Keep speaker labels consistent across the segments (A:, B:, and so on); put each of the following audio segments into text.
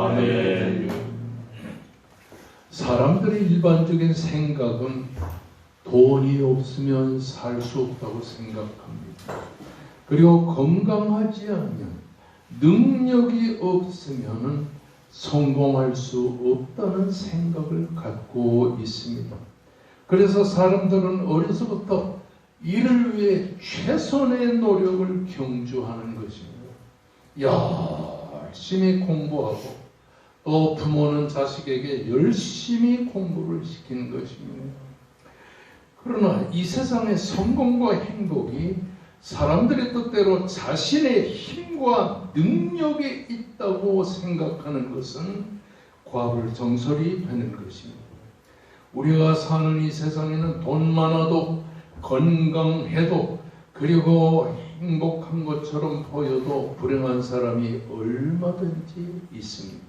A: 아멘. 사람들의 일반적인 생각은 돈이 없으면 살 수 없다고 생각합니다. 그리고 건강하지 않으면, 능력이 없으면 성공할 수 없다는 생각을 갖고 있습니다. 그래서 사람들은 어려서부터 이를 위해 최선의 노력을 경주하는 것입니다. 열심히 공부하고 또 부모는 자식에게 열심히 공부를 시키는 것입니다. 그러나 이 세상의 성공과 행복이 사람들의 뜻대로 자신의 힘과 능력이 있다고 생각하는 것은 과불정설이 되는 것입니다. 우리가 사는 이 세상에는 돈 많아도 건강해도 그리고 행복한 것처럼 보여도 불행한 사람이 얼마든지 있습니다.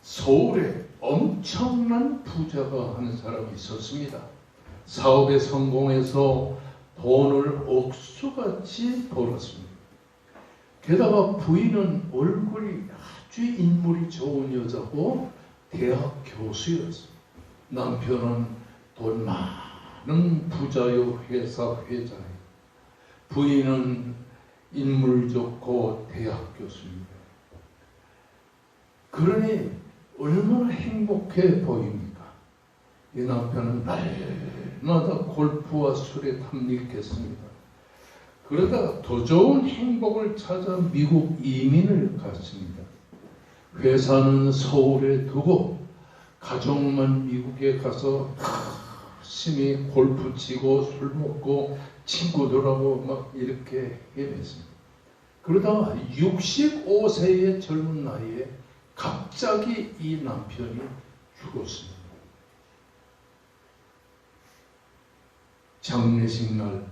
A: 서울에 엄청난 부자가 한 사람이 있었습니다. 사업에 성공해서 돈을 억수같이 벌었습니다. 게다가 부인은 얼굴이 아주 인물이 좋은 여자고 대학 교수였습니다. 남편은 돈 많은 부자요 회사 회장이에요. 부인은 인물 좋고 대학 교수입니다. 그러니 얼마나 행복해 보입니까? 이 남편은 날마다 골프와 술에 탐닉했습니다. 그러다가 더 좋은 행복을 찾아 미국 이민을 갔습니다. 회사는 서울에 두고 가족만 미국에 가서 열심히 골프 치고 술 먹고 친구들하고 막 이렇게 헤맸습니다. 그러다가 65세의 젊은 나이에 갑자기 이 남편이 죽었습니다. 장례식 날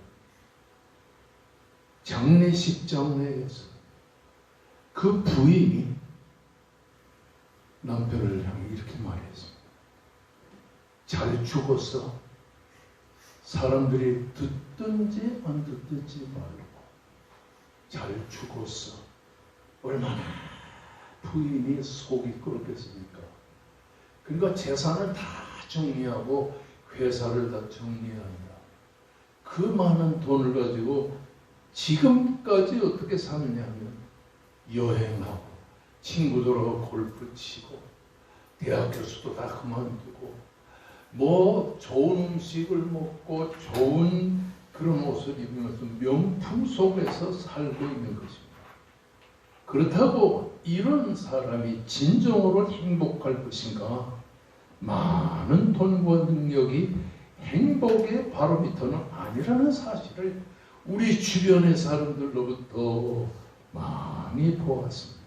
A: 장례식장에서 그 부인이 남편을 향해 이렇게 말했습니다. 잘 죽었어. 사람들이 듣든지 안 듣든지 말고 잘 죽었어. 얼마나 부인이 속이 끓었겠습니까? 그러니까 재산을 다 정리하고 회사를 다 정리한다. 그 많은 돈을 가지고 지금까지 어떻게 사느냐면 여행하고 친구들하고 골프 치고 대학 교수도 다 그만두고 뭐 좋은 음식을 먹고 좋은 그런 옷을 입으면서 명품 속에서 살고 있는 것입니다. 그렇다고 이런 사람이 진정으로 행복할 것인가? 많은 돈과 능력이 행복의 바로미터는 아니라는 사실을 우리 주변의 사람들로부터 많이 보았습니다.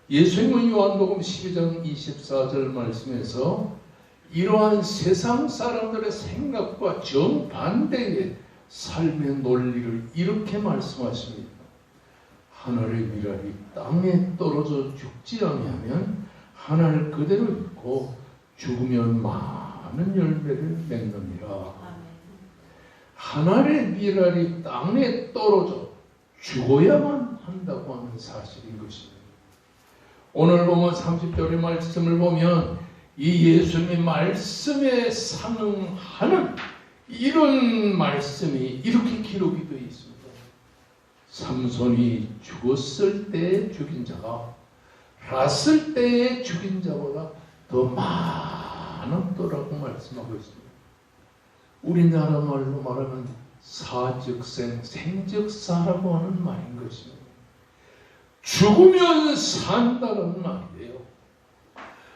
A: 예수님은 요한복음 12장 24절 말씀에서 이러한 세상 사람들의 생각과 정반대의 삶의 논리를 이렇게 말씀하십니다. 하늘의 미랄이 땅에 떨어져 죽지 아니하면 하늘 그대로 있고 죽으면 많은 열매를 맺느니라. 하늘의 미랄이 땅에 떨어져 죽어야만 한다고 하는 사실인 것입니다. 오늘 보면 30절의 말씀을 보면 이 예수님의 말씀에 상응하는 이런 말씀이 이렇게 기록이 되어 있습니다. 삼손이 죽었을 때에 죽인 자가 났을 때에 죽인 자보다 더 많았더라고 말씀하고 있습니다. 우리나라 말로 말하면 사즉생, 생즉사라고 하는 말인 것입니다. 죽으면 산다는 말이에요.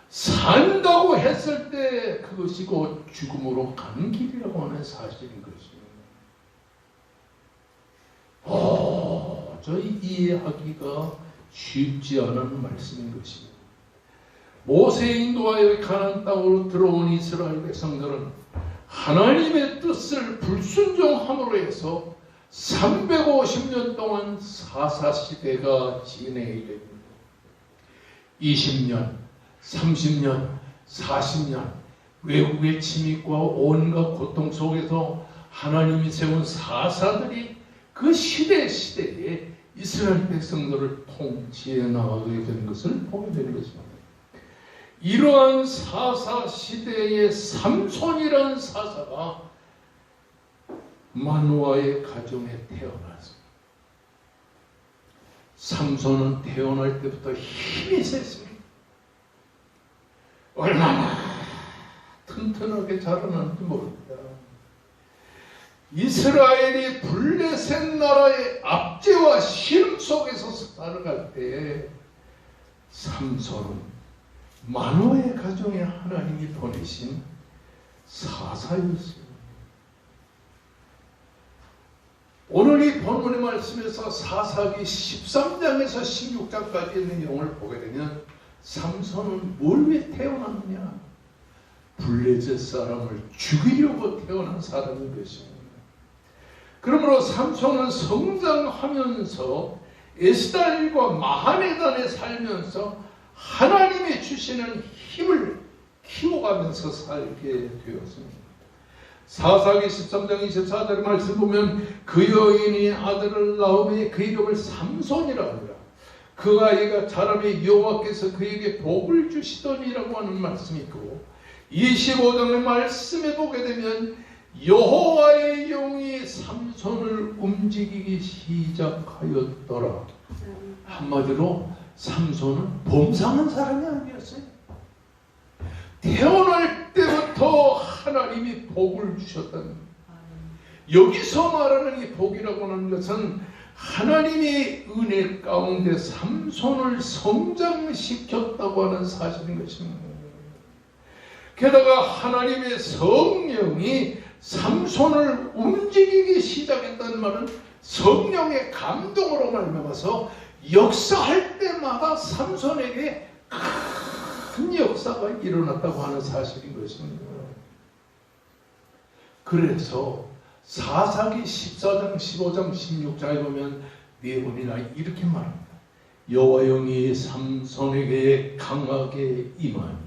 A: 산다고 했을 때 그것이 곧 죽음으로 가는 길이라고 하는 사실인 것입니다. 도저히 이해하기가 쉽지 않은 말씀인 것입니다. 모세의 인도하여 가나안 땅으로 들어온 이스라엘 백성들은 하나님의 뜻을 불순종함으로 해서 350년 동안 사사시대가 진행이 됩니다. 20년, 30년, 40년 외국의 침입과 온갖 고통 속에서 하나님이 세운 사사들이 그 시대에 이스라엘 백성들을 통치해 나가게 되는 것을 보게 되는 것입니다. 이러한 사사 시대의 삼손이라는 사사가 마노아의 가정에 태어났습니다. 삼손은 태어날 때부터 힘이 셌습니다. 얼마나 튼튼하게 자라났는지 모릅니다. 이스라엘이 블레셋 나라의 압제와 시름 속에서 살아갈 때 삼손은 마노아의 가정에 하나님이 보내신 사사였습니다. 오늘 이 본문의 말씀에서 사사기 13장에서 16장까지 있는 내용을 보게 되면 삼손은 뭘 위해 태어났느냐? 블레셋 사람을 죽이려고 태어난 사람인 것입니다. 그러므로 삼손은 성장하면서 에스달과 마하네단에 살면서 하나님이 주시는 힘을 키워가면서 살게 되었습니다. 사사기 13장 24절의 말씀 보면 그 여인이 아들을 낳음에 그 이름을 삼손이라고 합니다. 그 아이가 자라매 여호와께서 그에게 복을 주시더니라고 하는 말씀이 있고 25장의 말씀에 보게 되면 여호와의 영이 삼손을 움직이기 시작하였더라. 한마디로 삼손은 범상한 사람이 아니었어요. 태어날 때부터 하나님이 복을 주셨다는 거예요. 여기서 말하는 이 복이라고 하는 것은 하나님의 은혜 가운데 삼손을 성장시켰다고 하는 사실인 것입니다. 게다가 하나님의 성령이 삼손을 움직이기 시작했다는 말은 성령의 감동으로 말미암아서 역사할 때마다 삼손에게 큰 역사가 일어났다고 하는 사실인 것입니다. 그래서 사사기 14장, 15장, 16장에 보면 내용이나 이렇게 말합니다. 여호와 영이 삼손에게 강하게 임하니.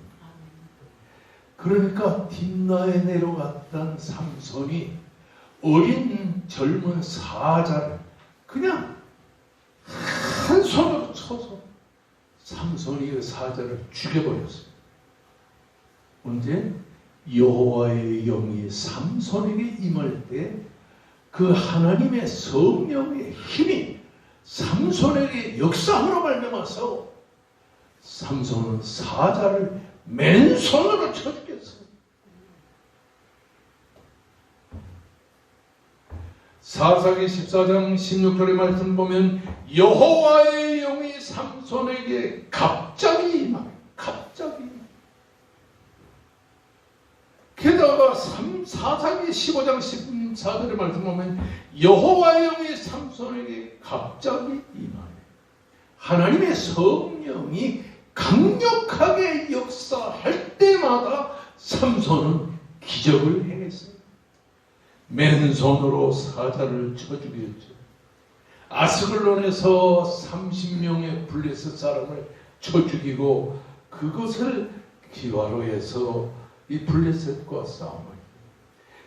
A: 그러니까 딥나에 내려갔던 삼손이 어린 젊은 사자를 그냥 한 손으로 쳐서 삼손이 그 사자를 죽여버렸어요. 언제? 여호와의 영이 삼손에게 임할 때 그 하나님의 성령의 힘이 삼손에게 역사함으로 말미암아서 삼손은 사자를 맨손으로 쳐 죽였어요. 사사기 14장 16절의 말씀 보면 여호와의 영이 삼손에게 갑자기 임하며 갑자기 게다가 사사기 15장 14절의 말씀 보면 여호와의 영이 삼손에게 갑자기 임하며 하나님의 성령이 강력하게 역사할 때마다 삼손은 기적을 행했어요. 맨손으로 사자를 쳐 죽였죠. 아스글론에서 30명의 블레셋 사람을 쳐 죽이고 그것을 기화로 해서 이 블레셋과 싸움을.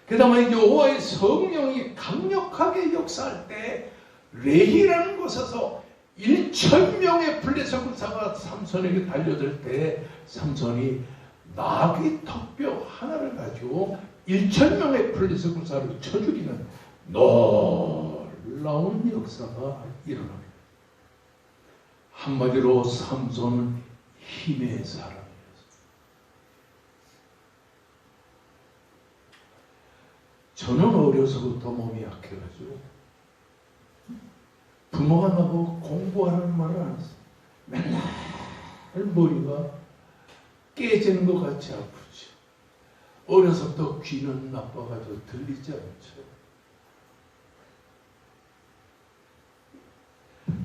A: 그다음에 여호와의 성령이 강력하게 역사할 때 레히라는 곳에서 1,000명의 블레셋 군사가 삼손에게 달려들 때 삼손이 나귀 턱뼈 하나를 가지고 1,000명의 블레셋 군사를 쳐 죽이는 놀라운 역사가 일어납니다. 한마디로 삼손은 힘의 사람이었어요. 저는 어려서부터 몸이 약해가지고 부모가 나보고 공부하라는 말을 안 했어요. 맨날 머리가 깨지는 것 같이 아프죠. 어려서부터 귀는 나빠가지고 들리지 않죠.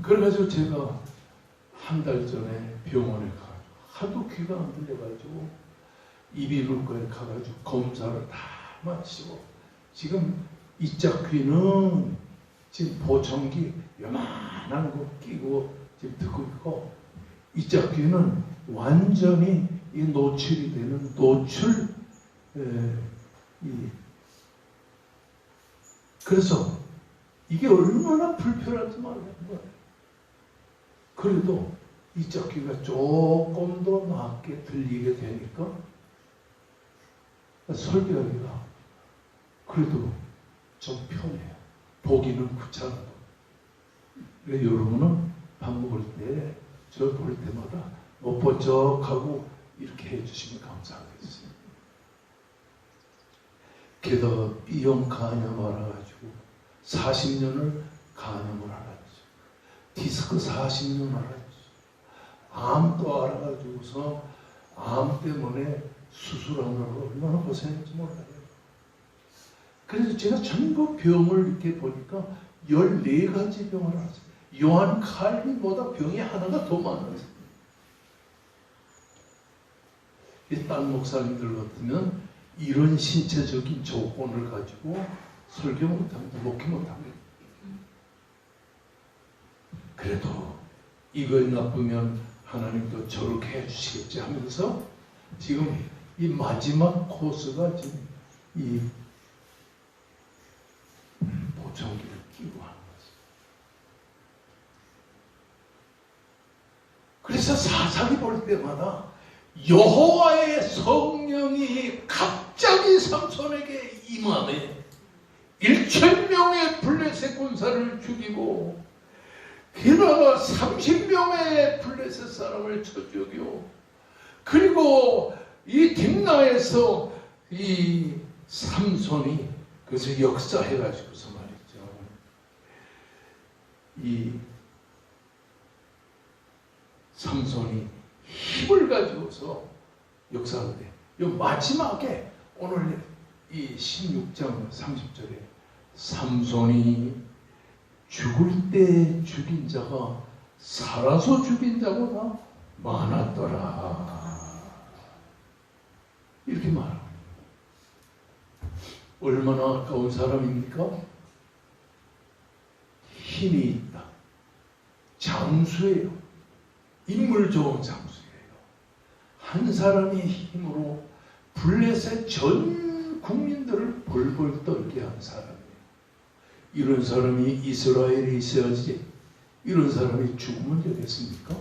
A: 그래가지고 제가 한 달 전에 병원에 가가지고 하도 귀가 안 들려가지고 이비인후과에 가가지고 검사를 다 마치고 지금 이쪽 귀는 지금 보청기 요만한 거 끼고 지금 듣고 있고 이쪽 귀는 완전히 이 노출이 되는 노출 그래서 이게 얼마나 불편한지 모르겠는 거예요. 그래도 이쪽 귀가 조금 더 낫게 들리게 되니까 설교하기가 그래도 좀 편해요. 보기는 귀찮아도. 여러분은 밥 먹을 때 저 볼 때마다 못 번쩍하고 이렇게 해주시면 감사하겠어요. 게다가 B형 간염 알아가지고 40년을 간염을 알았죠. 디스크 40년 알았죠. 암도 알아가지고서 암 때문에 수술하느라고 얼마나 고생했지 몰라요. 그래서 제가 전부 병을 이렇게 보니까 14가지 병을 알았어요. 요한 칼빈보다 병이 하나가 더 많아요. 딴 목사님들 같으면 이런 신체적인 조건을 가지고 설교 못합니다. 목회 못합니다. 그래도 이거에 나쁘면 하나님도 저렇게 해주시겠지 하면서 지금 이 마지막 코스가 지금 이 보청기를 끼고 하는 거죠. 그래서 사사기 볼 때마다 여호와의 성령이 갑자기 삼손에게 임하네. 1,000명의 블레셋 군사를 죽이고 게다가 30명의 블레셋 사람을 쳐 죽여. 그리고 이 딥나에서 이 삼손이 그래서 역사해가지고서 말이죠. 이 삼손이 힘을 가지고서 역사하는데 이 마지막에 오늘 이 16장 30절에 삼손이 죽을 때 죽인 자가 살아서 죽인 자보다 많았더라. 이렇게 말합니다. 얼마나 아까운 사람입니까? 힘이 있다. 장수예요. 인물 좋은 장수예요. 한 사람의 힘으로 블레셋 전 국민들을 벌벌 떨게 한 사람이에요. 이런 사람이 이스라엘에 있어야지 이런 사람이 죽으면 되겠습니까?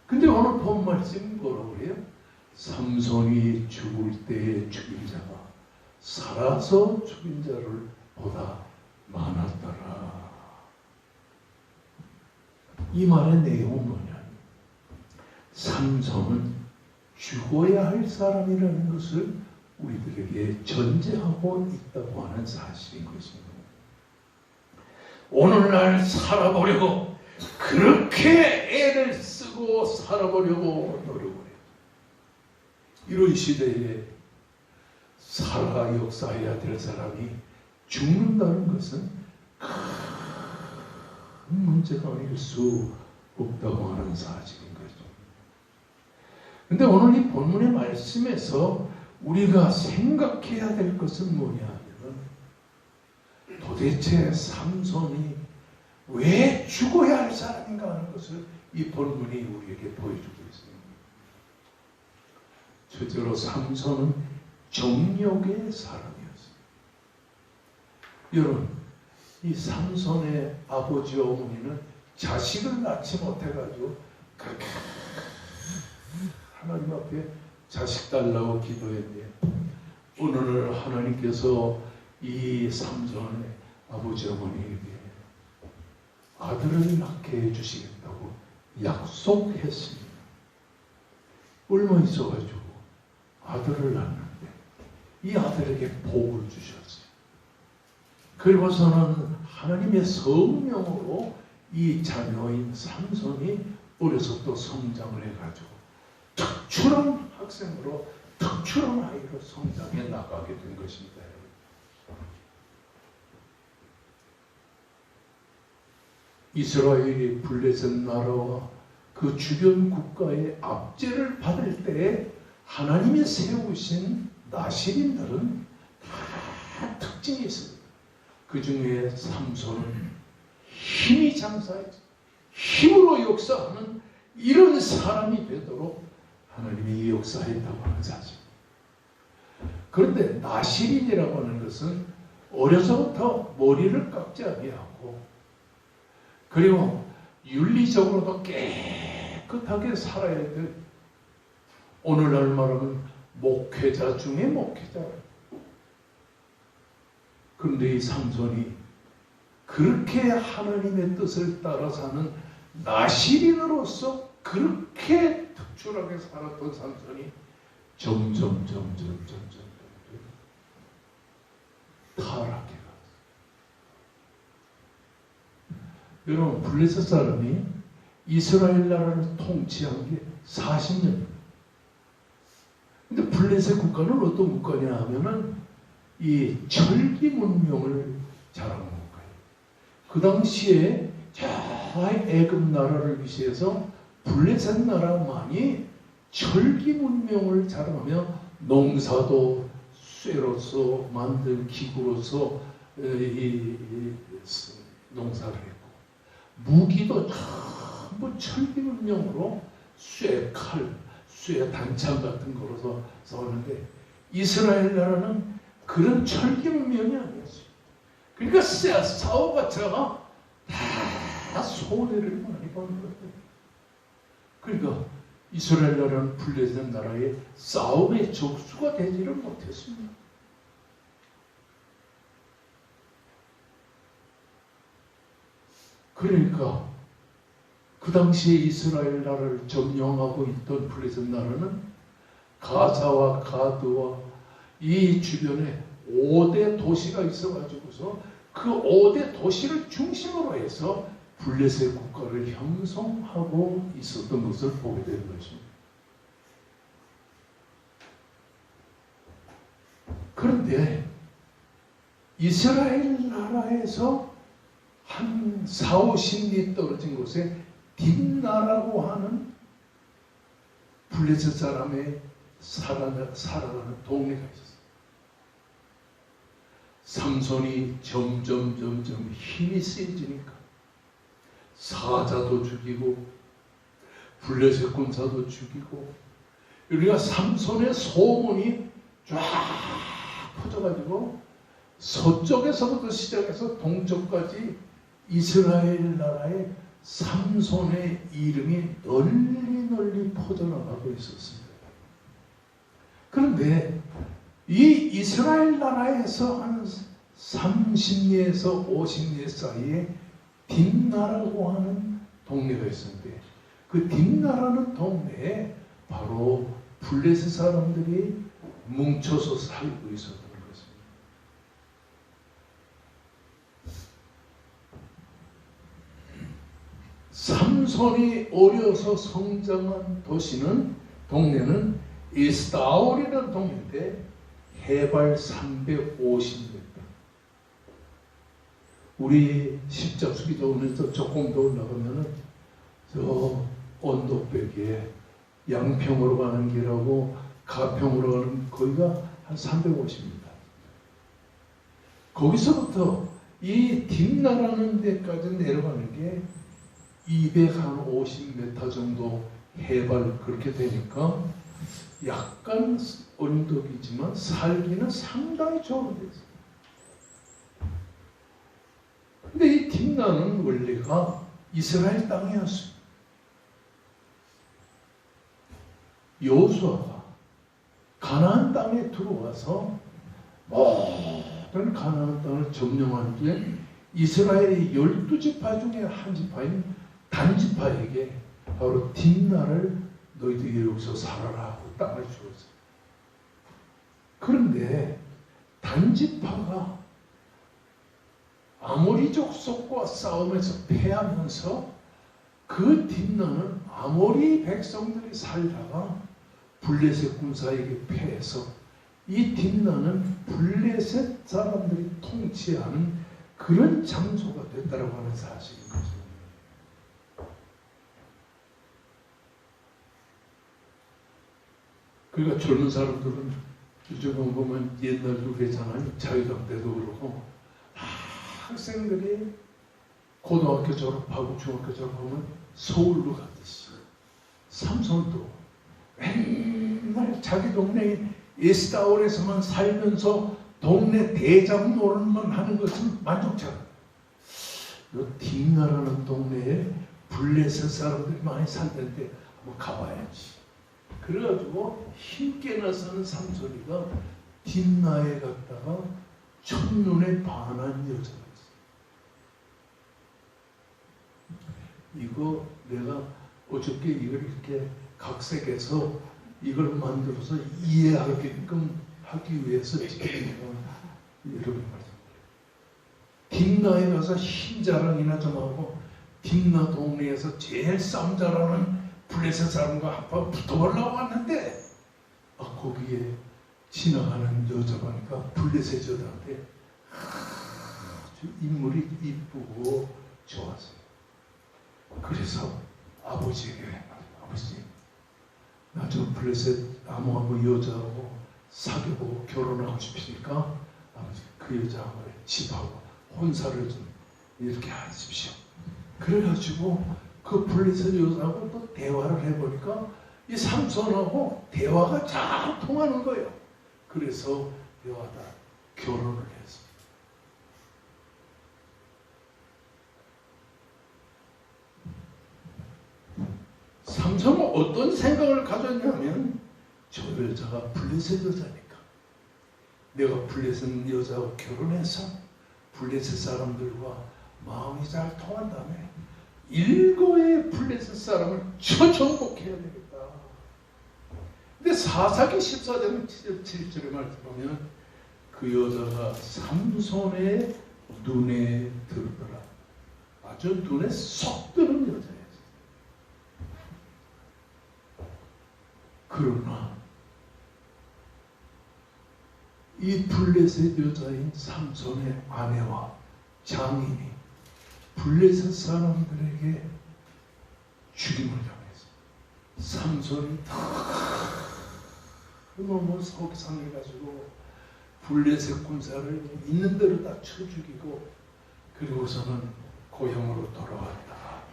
A: 근데 오늘 본 말씀이 뭐라고 그래요? 삼손이 죽을 때 죽인 자가 살아서 죽인 자를 보다 많았더라. 이 말의 내용은 뭐냐? 삼손은 죽어야 할 사람이라는 것을 우리들에게 전제하고 있다고 하는 사실인 것입니다. 오늘날 살아보려고 그렇게 애를 쓰고 살아보려고 노력을 해요. 이런 시대에 살아 역사해야 될 사람이 죽는다는 것은 큰 문제가 아닐 수 없다고 하는 사실인 거죠. 그런데 오늘 이 본문의 말씀에서 우리가 생각해야 될 것은 뭐냐 하면 도대체 삼손이 왜 죽어야 할 사람인가 하는 것을 이 본문이 우리에게 보여주고 있습니다. 첫째로 삼손은 정욕의 사람이었습니다. 여러분, 이 삼손의 아버지 어머니는 자식을 낳지 못해가지고 그렇게 하나님 앞에 자식 달라고 기도했네요. 오늘 하나님께서 이 삼손의 아버지 어머니에게 아들을 낳게 해주시겠다고 약속했습니다. 얼마 있어가지고 아들을 낳는데 이 아들에게 복을 주셨어요. 그리고서는 하나님의 성령으로 이 자녀인 삼손이 어려서부터 성장을 해가지고 특출한 학생으로 특출한 아이로 성장해 나가게 된 것입니다. 이스라엘이 블레셋 나라와 그 주변 국가의 압제를 받을 때 하나님이 세우신 나시린들은 다 특징이 있습니다. 그 중에 삼손은 힘이 장사해서 힘으로 역사하는 이런 사람이 되도록 하나님이 역사했다고 하는 사실. 그런데 나시린이라고 하는 것은 어려서부터 머리를 깎지 아니하고 그리고 윤리적으로도 깨끗하게 살아야 될, 오늘날 말하면 목회자 중에 목회자예요. 그런데 이 삼손이 그렇게 하나님의 뜻을 따라 사는 나시린으로서 그렇게 특출하게 살았던 삼손이 점점 타락해 갔어요. 여러분, 블레셋 사람이 이스라엘 나라를 통치한 게 40년입니다. 근데 블레셋 국가는 어떤 국가냐 하면은 이 철기 문명을 자랑한 국가예요. 그 당시에 저 애굽 나라를 위시해서 블레셋 나라만이 철기 문명을 자랑하며 농사도 쇠로서 만든 기구로서 농사를 했고, 무기도 전부 철기 문명으로 쇠칼, 쇠 단창 같은 거로서 싸우는데, 이스라엘 나라는 그런 철기 문명이 아니었어요. 그러니까 싸워봤자가 다 손해를 많이 보는 거예요. 그러니까 이스라엘 나라는 블레셋 나라의 싸움의 적수가 되지를 못했습니다. 그러니까 그 당시에 이스라엘 나라를 점령하고 있던 블레셋 나라는 가자와 가드와 이 주변에 5대 도시가 있어가지고서 그 5대 도시를 중심으로 해서 블레셋 국가를 형성하고 있었던 것을 보게 되는 것입니다. 그런데 이스라엘 나라에서 한 4, 50리 떨어진 곳에 딥나라고 하는 블레셋 사람의 살아가는 동네가 있었어요. 삼손이 점점 힘이 세지니까 사자도 죽이고 블레셋 군사도 죽이고, 우리가 삼손의 소문이 쫙 퍼져가지고 서쪽에서부터 시작해서 동쪽까지 이스라엘 나라의 삼손의 이름이 널리 퍼져나가고 있었습니다. 그런데 이 이스라엘 나라에서 한 30리에서 50리 사이에 딥나라고 하는 동네가 있었는데, 그 딥나라는 동네에 바로 블레셋 사람들이 뭉쳐서 살고 있었던 것입니다. 삼손이 어려서 성장한 동네는 에스다올이라는 동네인데 해발 350m. 우리 십자수기도 오면서 조금 더 올라가면은 저 언덕배기에 양평으로 가는 길하고 가평으로 가는 거기가 한 350m. 거기서부터 이 딥나라는 데까지 내려가는 게 250m 정도 해발 그렇게 되니까 약간 언덕이지만 살기는 상당히 좋은 데였어요. 근데 이 딥나는 원래가 이스라엘 땅이었어요. 여호수아가 가나안 땅에 들어와서 모든 가나안 땅을 점령한 뒤에 이스라엘의 12지파 중에 한 지파인 단지파에게 바로 딥나를 너희들이 여기서 살아라 하고 땅을 주었어요. 그런데 단지파가 아모리 족속과 싸움에서 패하면서 그 딥나는 아모리 백성들이 살다가 블레셋 군사에게 패해서 이 딥나는 블레셋 사람들이 통치하는 그런 장소가 됐다고 하는 사실인 거죠. 그러니까 젊은 사람들은 요즘 보면 옛날도 그랬잖아요. 자유당 때도 그렇고 학생들이 고등학교 졸업하고 중학교 졸업하면 서울로 가듯이 삼손도 맨날 자기 동네 에스다올에서만 살면서 동네 대장 노릇만 하는 것은 만족치 않아요. 이 딥나라는 동네에 블레셋 사람들이 많이 살던데 한번 가봐야지. 그래가지고 힘께 나서는 삼손이가 딥나에 갔다가 첫눈에 반한 여자가 있어요. 이거 내가 어저께 이걸 이렇게 각색해서 이걸 만들어서 이해하게끔 하기 위해서 지금 여러분 말씀드려요. 딥나에 가서 힘 자랑이나 좀 하고 딥나 동네에서 제일 싸움 잘하는 블레셋 사람과 한번 붙어보려고 왔는데 거기에 지나가는 여자 보니까 블레셋 여자한테 아주 인물이 이쁘고 좋았어요. 그래서 아버지에게 아버지 나 저 블레셋 아무 여자하고 사귀고 결혼하고 싶으니까 아버지 그 여자하고 집하고 혼사를 좀 이렇게 하십시오. 그래가지고 그 블레셋 여자하고 또 대화를 해보니까 이 삼손하고 대화가 잘 통하는 거예요. 그래서 여하다 결혼을 했습니다. 삼손은 어떤 생각을 가졌냐면 저 여자가 블레셋 여자니까 내가 블레셋 여자하고 결혼해서 블레셋 사람들과 마음이 잘 통한다면 일거의 블레셋 사람을 처정복해야 되겠다. 근데 사사기 14장 7절에 말씀하면 그 여자가 삼손의 눈에 들더라. 아주 눈에 쏙 드는 여자였어요. 그러나 이 블레셋 여자인 삼손의 아내와 장인이 블레셋 사람들에게 죽임을 당했어. 삼손이 너무 속상해가지고 블레셋 군사를 있는 대로 다 쳐 죽이고 그리고서는 고향으로 돌아왔다가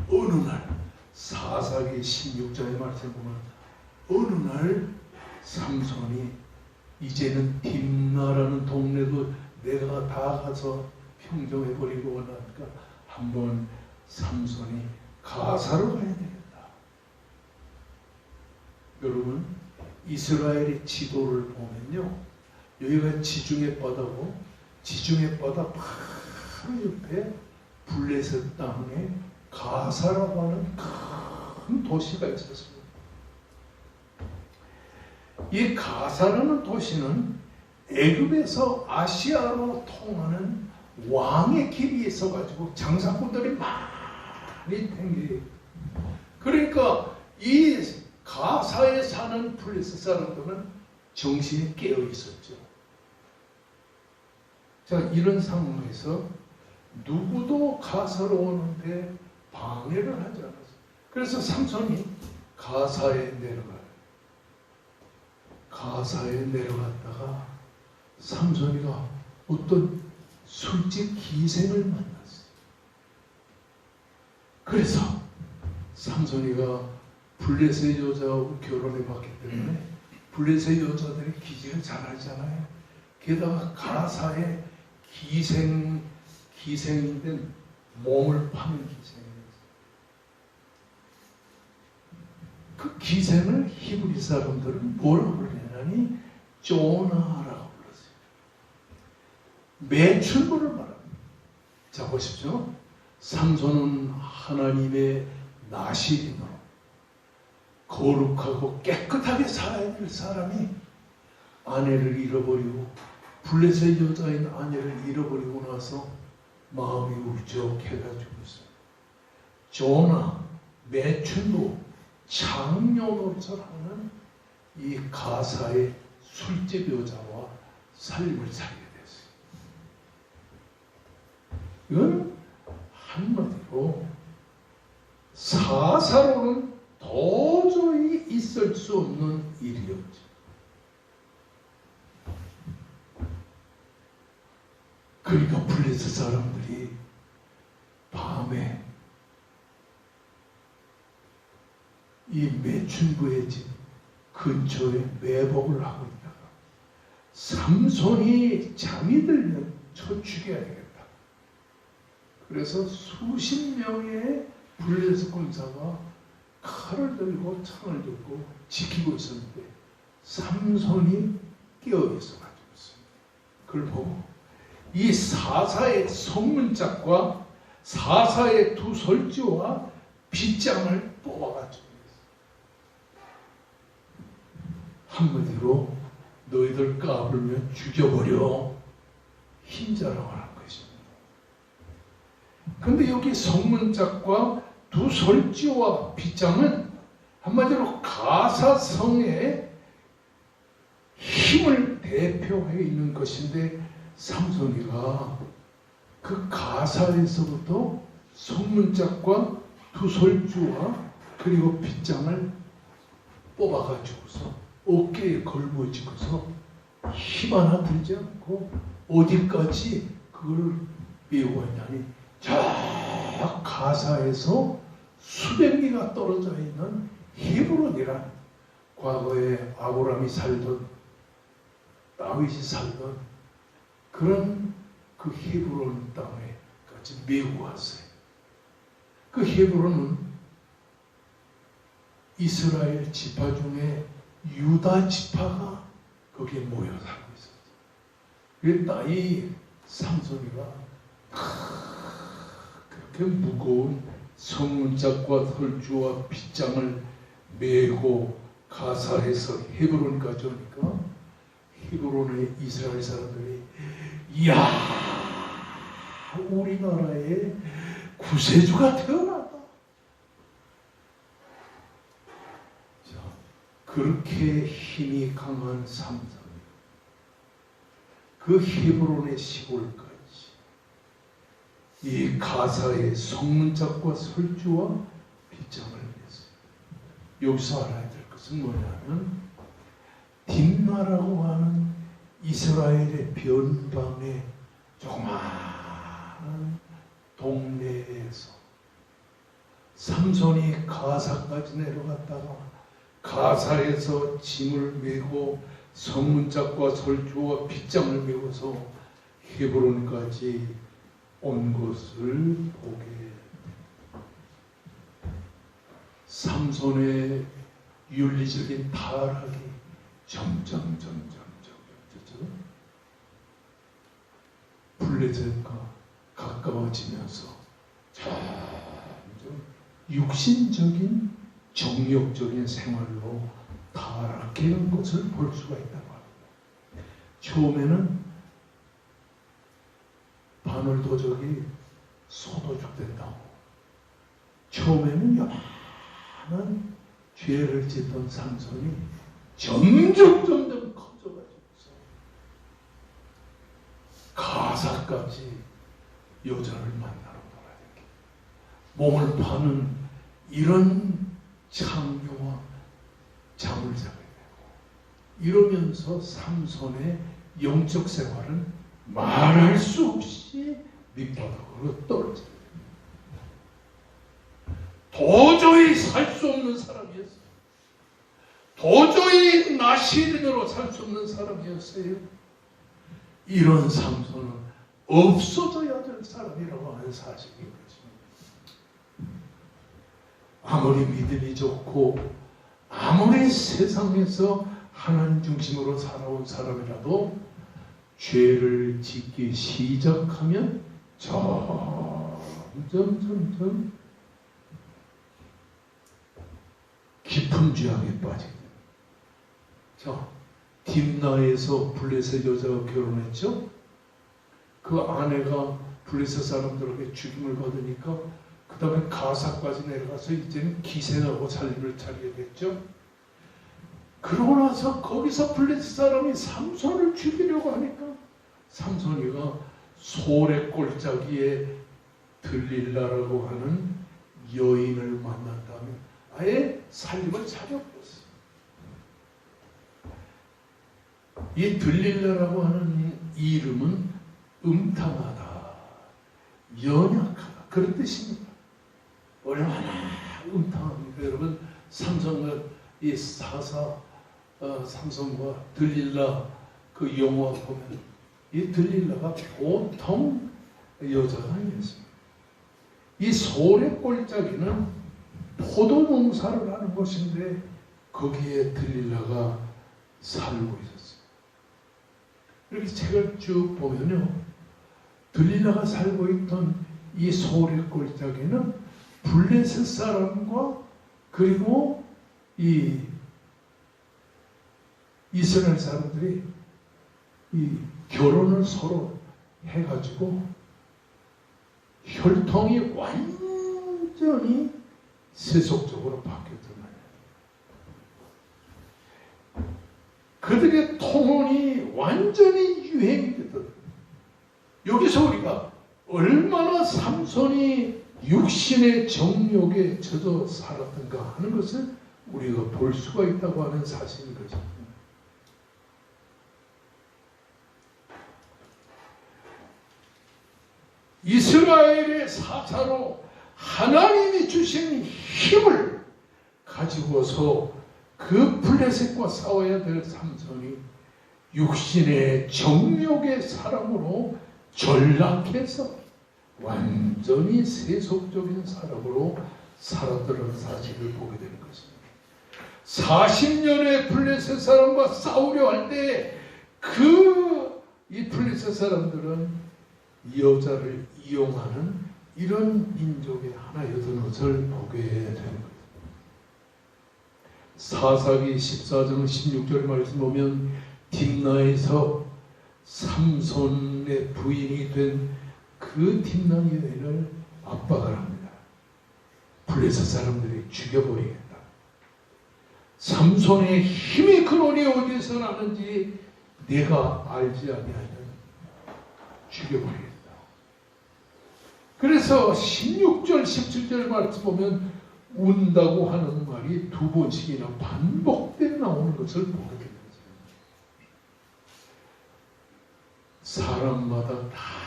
A: 어느 날 사사기 16장의 말씀 보면 어느 날 삼손이 이제는 딥나라는 동네도 내가 다 가서 평정해버리고 원하니까 한번 삼손이 가사로 가야 되겠다. 여러분 이스라엘의 지도를 보면요 여기가 지중해 바다고 지중해 바다 바로 옆에 블레셋 땅에 가사라고 하는 큰 도시가 있었습니다. 이 가사라는 도시는 애굽에서 아시아로 통하는 왕의 길이 있어가지고 장사꾼들이 많이 댕겨요. 그러니까 이 가사에 사는 블레셋 사람들은 정신이 깨어 있었죠. 자, 이런 상황에서 누구도 가사로 오는데 방해를 하지 않았어요. 그래서 삼손이 가사에 내려가요. 가사에 내려갔다가 삼손이가 어떤 술집 기생을 만났어요. 그래서 삼손이가 블레셋 여자하고 결혼해 봤기 때문에 블레셋 여자들이 기생을 잘하잖아요. 게다가 가사에 기생인데 몸을 파는 기생이었어요. 그 기생을 히브리 사람들은 뭐라고 그러냐니 조나라고 불렀어요. 매출부를 말합니다. 자 보십시오. 삼손은 하나님의 나시린으로 거룩하고 깨끗하게 살아야 될 사람이 아내를 잃어버리고 블레셋 여자인 아내를 잃어버리고 나서 마음이 울적해가지고 있어요. 조나, 매춘부, 장녀 노릇을 하는 이 가사의 술집 여자와 삶을 살게 됐어요. 이건 한마디로 사사로는 도저히 있을 수 없는 일이었죠. 그러니까 블레셋 사람들이 밤에 이 매춘부의 집 근처에 매복을 하고 있다가 삼손이 잠이 들면 쳐 죽여야 되겠다. 그래서 수십 명의 블레셋 군사가 칼을 들고 창을 들고 지키고 있었는데 삼손이 깨어있어 가지고 있습니다. 그걸 보고 이 사사의 성문짝과 사사의 두 솔지와 빗장을 뽑아가지고 한마디로 너희들 까불면 죽여버려 힘자랑하는 것입니다. 그런데 여기 성문짝과 두 솔지와 빗장은 한마디로 가사성의 힘을 대표해 있는 것인데 삼손이가 그 가사에서부터 성문짝과 두 솔지와 그리고 빗장을 뽑아가지고서 어깨에 걸머쥐고서 힘 하나 들지 않고 어디까지 그걸 메고 있냐니 저 가사에서 수백 리가 떨어져 있는 헤브론이란 과거에 아브라함이 살던 다윗이 살던 그런 그 헤브론 땅에까지 메고 왔어요. 그 헤브론은 이스라엘 지파 중에 유다 지파가 거기에 모여 살고 있었어요. 그랬다 이 삼손이가 그렇게 무거운 성문짝과 솔주와 빗장을 메고 가사에서 헤브론까지 오니까 헤브론의 이스라엘 사람들이 이야 우리나라에 구세주가 태어났다. 자, 그렇게 힘이 강한 삼손이 그 헤브론의 시골까지 이 가사의 성문짝과 솔주와 빗장을 냈어요. 여기서 알아야 될 것은 뭐냐면 딥나라고 하는 이스라엘의 변방의 조그마한 동네에서 삼손이 가사까지 내려갔다가 가사에서 짐을 메고 성문짝과 솔주와 빗장을 메고서 헤브론까지 온 것을 보게 삼손의 윤리적인 타락이 점점 블레셋과 가까워지면서 점점 육신적인 정욕적인 생활로 타락해온 것을 볼 수가 있다고 합니다. 처음에는 바늘도적이 소도둑 된다고 처음에는 요만한 죄를 짓던 삼손이 점점 커져가지고서 가사까지 여자를 만나러 돌아다니게 몸을 파는 이런 창녀와 잠을 자게 되고 이러면서 삼손의 영적 생활은 말할 수 없이 밑바닥으로 떨어져요. 도저히 살 수 없는 사람이었어요. 도저히 나시린으로 살 수 없는 사람이었어요. 이런 삼손은 없어져야 될 사람이라고 하는 사실인 것입니다. 아무리 믿음이 좋고 아무리 세상에서 하나님 중심으로 살아온 사람이라도 죄를 짓기 시작하면 점점 깊은 죄악에 빠지게 됩니다. 자, 딥나에서 블레셋 여자가 결혼했죠. 그 아내가 블레셋 사람들에게 죽임을 받으니까 그 다음에 가사까지 내려가서 이제는 기생하고 살림을 차리게 됐죠. 그러고 나서 거기서 블레셋 사람이 삼손을 죽이려고 하니까 삼손이가 소래 골짜기에 들릴라라고 하는 여인을 만난 다음에 아예 살림을 차려버렸어요. 이 들릴라라고 하는 이름은 음탕하다, 연약하다 그런 뜻입니다. 얼마나 음탕합니까 여러분. 삼손과 이 삼손과 들릴라 그 영화 보면 이 들릴라가 보통 여자가 아니었습니다. 이 소래 골짜기는 포도 농사를 하는 곳인데 거기에 들릴라가 살고 있었어요. 이렇게 책을 쭉 보면요, 들릴라가 살고 있던 이 소래 골짜기는 블레셋 사람과 그리고 이 이스라엘 사람들이 이 결혼을 서로 해가지고 혈통이 완전히 세속적으로 바뀌었단 말이에요. 그들의 통혼이 완전히 유행이 됐던. 여기서 우리가 얼마나 삼손이 육신의 정욕에 젖어 살았던가 하는 것을 우리가 볼 수가 있다고 하는 사실인 거죠. 이스라엘의 사사로 하나님이 주신 힘을 가지고서 그 블레셋과 싸워야 될 삼손이 육신의 정욕의 사람으로 전락해서 완전히 세속적인 사람으로 살았다는 사실을 보게 되는 것입니다. 40년의 블레셋 사람과 싸우려 할 때 이 블레셋 사람들은 여자를 이용하는 이런 민족의 하나였던 것을 보게 되는 거예요. 사사기 14장 16절 말씀 보면 딥나에서 삼손의 부인이 된 그 딥나 여인을 압박을 합니다. 블레셋 사람들이 죽여버리겠다. 삼손의 힘의 근원이 어디서 나는지 내가 알지 아니하면 죽여버리겠다. 그래서 16절 17절 말씀 보면 운다고 하는 말이 두 번씩이나 반복되어 나오는 것을 보게 됩니다. 사람마다 다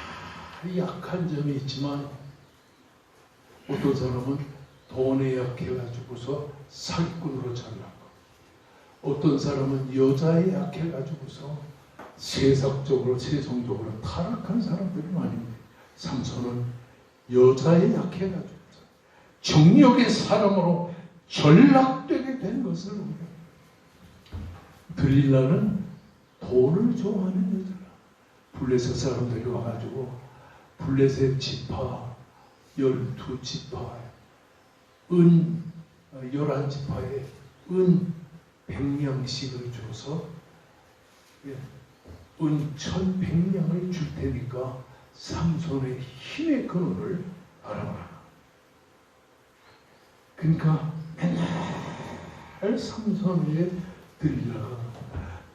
A: 약한 점이 있지만 어떤 사람은 돈에 약해가지고서 사기꾼으로 전락하고, 어떤 사람은 여자에 약해가지고서 세상적으로 세속적으로 타락한 사람들이 많습니다. 삼손은 여자에 약해가지고 정욕의 사람으로 전락되게 된 것을 우리가, 들릴라는 돈을 좋아하는 여자라. 블레셋 사람들이 와가지고 블레셋 지파 12지파 은 11지파에 은 100냥씩을 줘서 은 1100냥을 줄 테니까 삼손의 힘의 근원을 알아보라. 그러니까 맨날 삼손에게 들리다가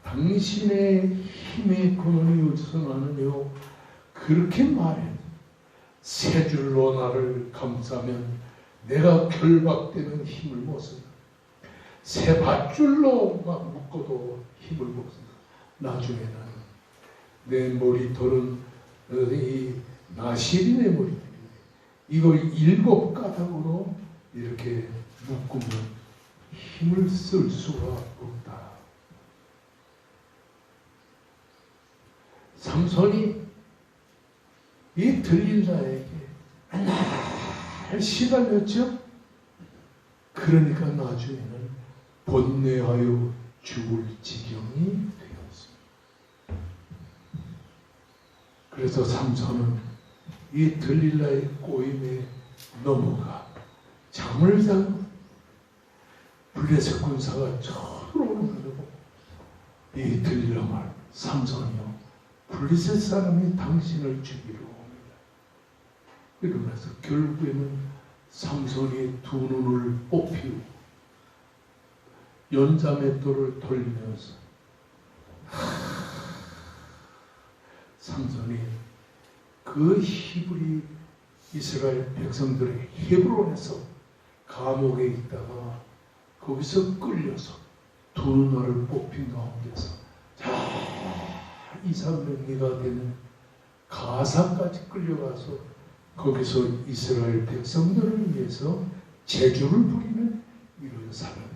A: 당신의 힘의 근원이 어디서 나느냐 그렇게 말해. 세 줄로 나를 감싸면 내가 결박되는 힘을 못 쓴다. 세 밧줄로 막 묶어도 힘을 못 쓴다. 나중에는 내 머리털은 이 나실이 내 머리털이네. 이걸 7가닥으로 이렇게 묶으면 힘을 쓸 수가 없다. 삼손이 이 들릴라에게 맨날 시달렸죠. 그러니까 나중에는 번뇌하여 죽을 지경이 되었습니다. 그래서 삼손은 이 들릴라의 꼬임에 넘어가 잠을 자고 블레셋 군사가 쳐들어오는 거고, 이 들릴라 말, 삼손이요, 블레셋 사람이 당신을 죽이러 옵니다. 이러면서 결국에는 삼손이 두 눈을 뽑히고 연자맷돌을 돌리면서 삼손이 그 히브리 이스라엘 백성들의 헤브론에서 감옥에 있다가 거기서 끌려서 두 눈을 뽑힌 가운데서 200~300리가 되는 가사까지 끌려가서 거기서 이스라엘 백성들을 위해서 제주를 부리는 이런 사람이에요.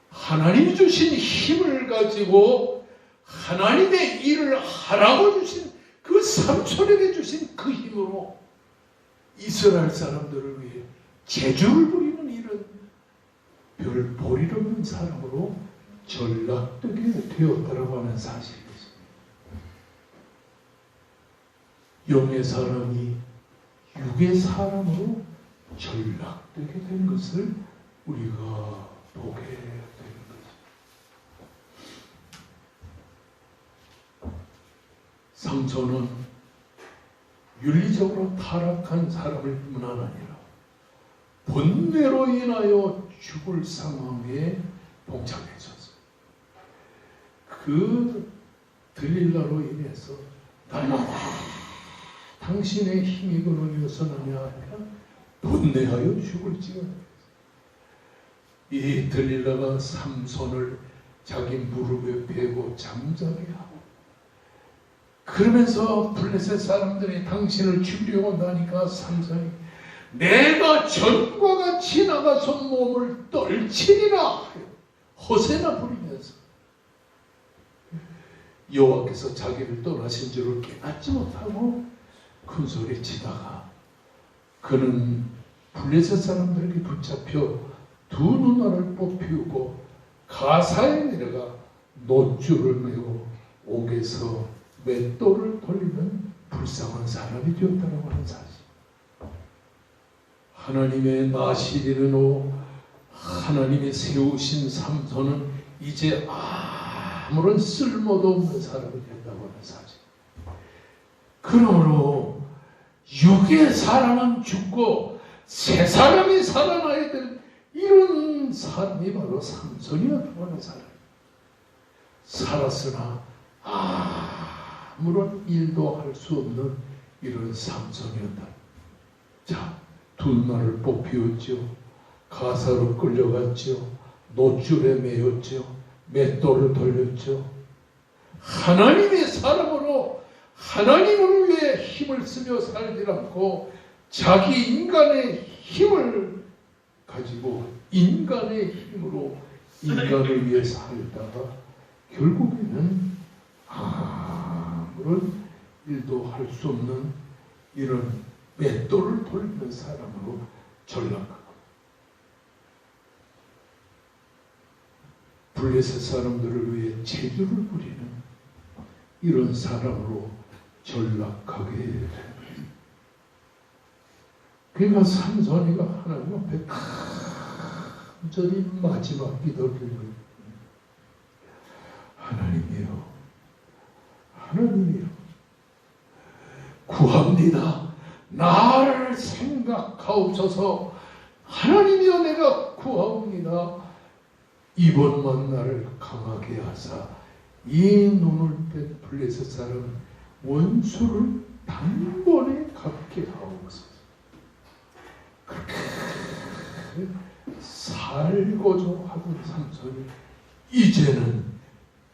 A: 하나님이 주신 힘을 가지고 하나님의 일을 하라고 주신 그 삼손에게 주신 그 힘으로 이스라엘 사람들을 위해 재주를 부리는 이런 별 볼일 없는 사람으로 전락되게 되었다라고 하는 사실이죠. 영의 사람이 육의 사람으로 전락되게 된 것을 우리가 보게 되는 거죠. 삼손은 윤리적으로 타락한 사람을 뿐만 아니라 번뇌로 인하여 죽을 상황에 봉착해졌어요. 그 들릴라로 인해서 날마다 당신의 힘이 그러려서느냐 하면 번뇌하여 죽을지가. 이 들릴라가 삼손을 자기 무릎에 베고 잠자게 하고, 그러면서 블레셋 사람들이 당신을 죽이려고 하니까 삼손이 내가 전과 같이 나가서 몸을 떨치리라 허세나 부리면서 여호와께서 자기를 떠나신 줄을 깨닫지 못하고 큰 소리 치다가 그는 블레셋 사람들에게 붙잡혀 두 누나를 뽑히우고 가사에 내려가 놋줄을 메고 옥에서 맷돌을 돌리는 불쌍한 사람이 되었다고 하는 사실. 하나님의 나시리는 오, 하나님이 세우신 삼손은 이제 아무런 쓸모도 없는 사람이 된다고 하는 사실. 그러므로 육의 사람은 죽고 새 사람이 살아나야 될 이런 사람이 바로 삼손이었다고 하는 사람. 살았으나 아무런 일도 할 수 없는 이런 삼손이었다. 자, 두 누나를 뽑히었죠. 가사로 끌려갔죠. 놋줄에 매였죠. 맷돌을 돌렸죠. 하나님의 사람으로 하나님을 위해 힘을 쓰며 살지 않고 자기 인간의 힘을 가지고 인간의 힘으로 인간을 위해 살다가 결국에는 아무런 일도 할 수 없는 이런 맷돌을 돌리는 사람으로 전락하고, 블레셋 사람들을 위해 재주를 부리는 이런 사람으로 전락하게 됩니다. 그러니까 삼손이가 하나님 앞에 간절히 마지막 기도를 드리는, 하나님이여, 하나님이여, 구합니다. 나를 생각하옵소서. 하나님이여, 내가 구하옵니다. 이번만 나를 강하게 하사 이 눈을 뺀 블레셋 사람 원수를 단번에 갚게 하옵소서. 그렇게 살고자 하던 삼손이 이제는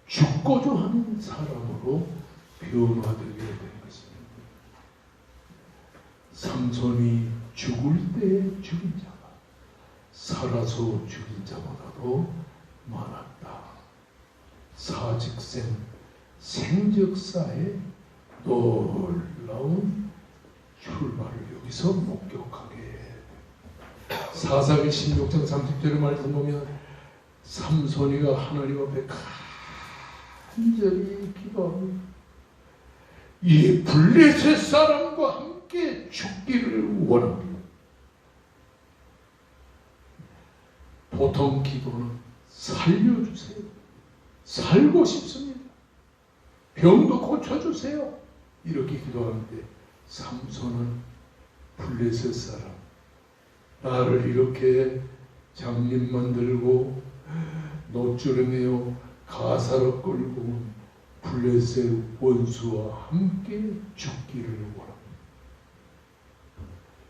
A: 죽고자 하는 사람으로 변화되게 된 것입니다. 삼손이 죽을 때 죽인 자가 살아서 죽인 자보다도 많았다. 사직생 생적사의 놀라운 출발을 여기서 목격하게 됩니다. 사사기 16장 30절의 말씀 보면 삼손이가 하나님 앞에 간절히 기도합니다. 이 블레셋 사람과 함께 죽기를 원합니다. 보통 기도는 살려주세요. 살고 싶습니다. 병도 고쳐주세요. 이렇게 기도하는데 삼손은 블레셋 사람, 나를 이렇게 장립만 들고 놋줄에 매어 가사로 끌고 온 블레셋 원수와 함께 죽기를 원합니다.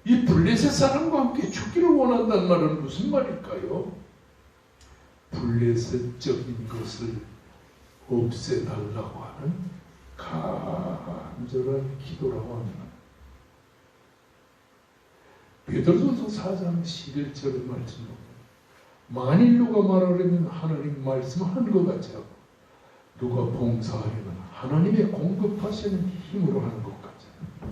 A: 이 블레셋 사람과 함께 죽기를 원한다는 말은 무슨 말일까요? 블레셋적인 것을 없애달라고 하는 간절한 기도라고 합니다. 베드로전서 4장 11절의 말씀 보면 만일 누가 말하려면 하나님 말씀하는 것 같이 하고 누가 봉사하려면 하나님의 공급하시는 힘으로 하는 것 같이 하고,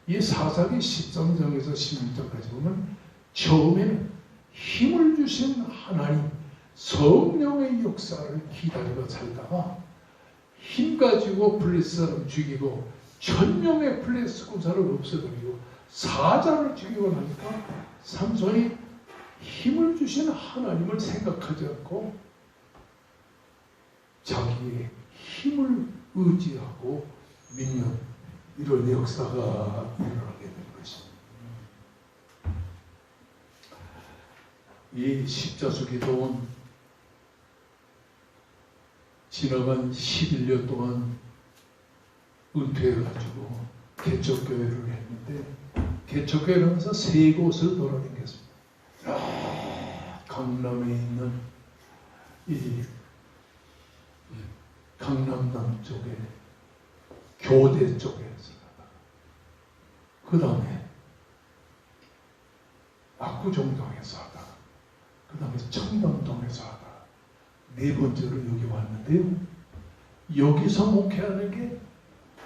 A: 이 사사기 13장에서 16장까지 보면 처음에는 힘을 주신 하나님 성령의 역사를 기다리고 살다가 힘 가지고 블레셋 사람 죽이고 1000명의 블레셋 군사를 없애버리고 사자를 죽이고 나니까 삼손이 힘을 주신 하나님을 생각하지 않고 자기의 힘을 의지하고 믿는 이런 역사가 일어나게 된 것입니다. 이 십자수기도는 지나간 11년 동안 은퇴해가지고 개척교회를 했는데 개척교회를 하면서 3곳을 돌아다녔습니다. 강남에 있는 이 강남 남쪽에 교대 쪽에서 그 다음에 압구정동에서 하다가 그 다음에 청담동에서 하다가 4번째로 여기 왔는데요. 여기서 목회하는 게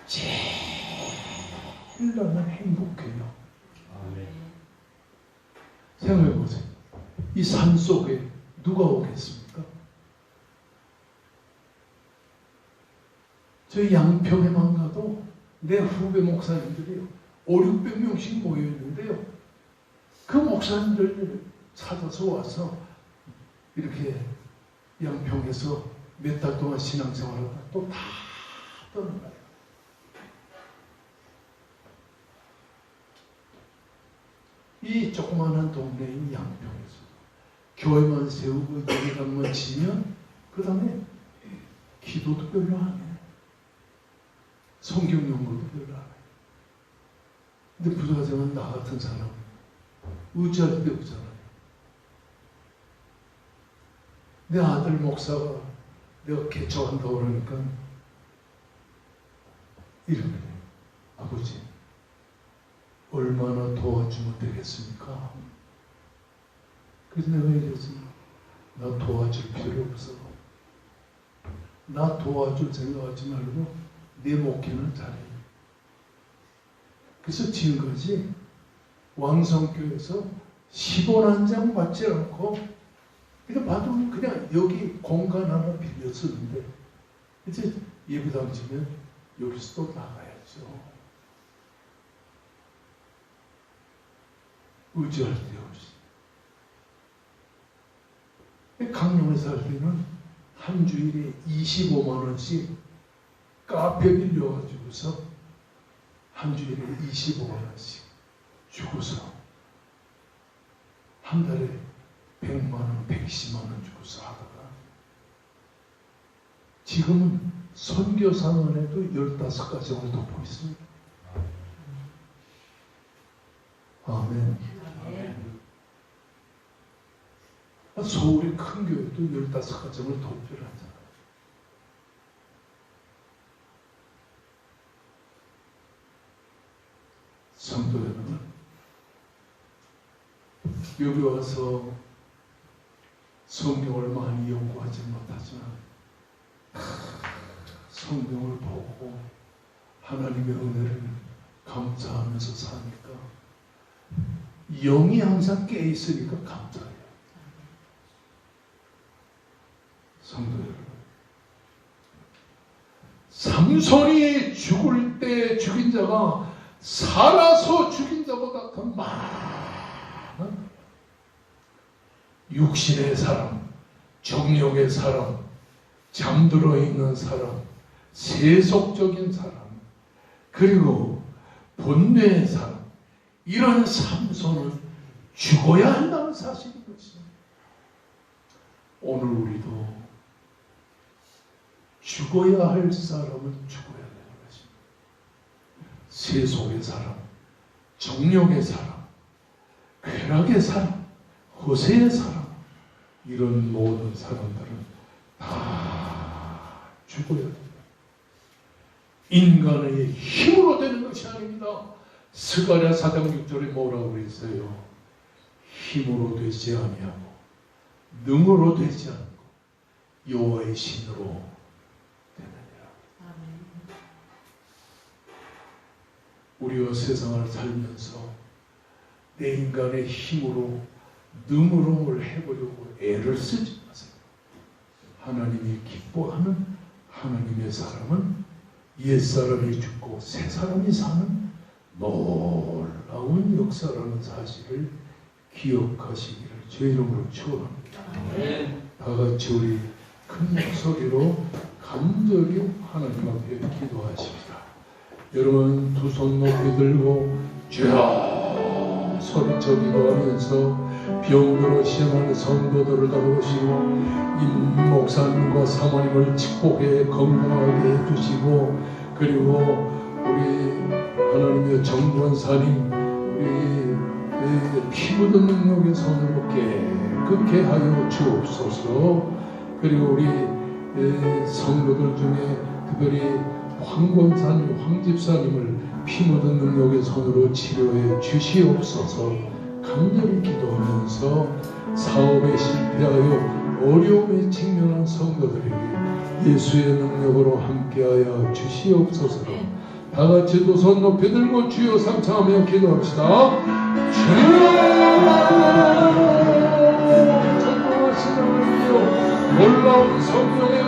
A: 제일 나는 행복해요. 생각해보세요. 이 산 속에 누가 오겠습니까? 저 양평에만 가도 내 후배 목사님들이 500~600명씩 모여있는데요. 그 목사님들 찾아서 와서 이렇게 양평에서 몇 달 동안 신앙생활하다가 또 다 떠는 거예요. 이 조그마한 동네인 양평에서 교회만 세우고 예배당만 치면 그 다음에 기도도 별로 안 해. 성경 연구도 별로 안 해. 근데 부자지만 나 같은 사람 의지할 데 없잖아요. 내 아들 목사가 내가 개척한다고 그러니까 이렇게 아버지 얼마나 도와주면 되겠습니까? 그래서 내가 이랬지. 나 도와줄 필요 없어. 나 도와줄 생각하지 말고 내 목회는 잘해. 그래서 지금까지 왕성교회에서 10원 한 장 받지 않고 그냥 받으면 그냥 여기 공간 하나 빌려 쓰는데 이제 예배당 지면 여기서 또 나가야죠. 의지할 데 없이. 강릉에 살 때는 한 주일에 25만 원씩 카페 빌려가지고서 한 주일에 25만 원씩 주고서 한 달에 100만 원, 120만 원 주고서 하다가 지금은 선교사원에도 15가정을 돕고 있습니다. 아멘. 서울의 큰 교회도 15가정을 돕기를 하잖아요. 성도 여러분, 여기 와서 성경을 많이 연구하지 못하지만 성경을 보고 하나님의 은혜를 감사하면서 사니까 영이 항상 깨어있으니까 감사해요. 성도 여러분, 삼손이 죽을 때 죽인 자가 살아서 죽인 자보다 더 많은 육신의 사람, 정욕의 사람, 잠들어 있는 사람, 세속적인 사람, 그리고 본뇌의 사람, 이런 삼손은 죽어야 한다는 사실인 것입니다. 오늘 우리도 죽어야 할 사람은 죽어야 되는 것입니다. 세속의 사람, 정욕의 사람, 쾌락의 사람, 허세의 사람, 이런 모든 사람들은 다 죽어야 됩니다. 인간의 힘으로 되는 것이 아닙니다. 스가랴 4장 6절에 뭐라고 그랬어요? 힘으로 되지 아니하고 능으로 되지 않고 여호와의 신으로 되느니라. 우리가 세상을 살면서 내 인간의 힘으로 능으로를 해보려고 애를 쓰지 마세요. 하나님이 기뻐하는 하나님의 사람은 옛사람이 죽고 새사람이 사는 놀라운 역사라는 사실을 기억하시기를 주의 이름으로 축원합니다. 다 같이 우리 큰 목소리로 간절히 하나님 앞에 기도하십시다. 여러분 두 손 높이 들고 주여 소리쳐 기도하면서 병으로 시험하는 성도들을 돌보시고 임 목사님과 사모님을 축복해 건강하게 해주시고, 그리고 우리 하나님의 정권사님 우리 피 묻은 능력의 손으로 깨끗게 하여 주옵소서. 그리고 우리 성도들 중에 특별히 황권사님, 황집사님을 피 묻은 능력의 손으로 치료해 주시옵소서. 간절히 기도하면서 사업에 실패하여 어려움에 직면한 성도들에게 예수의 능력으로 함께하여 주시옵소서. 다 같이 두 손 높이 들고 주여 삼창하며 기도합시다. 주여 전능하신 하나님이여 놀라운 성령의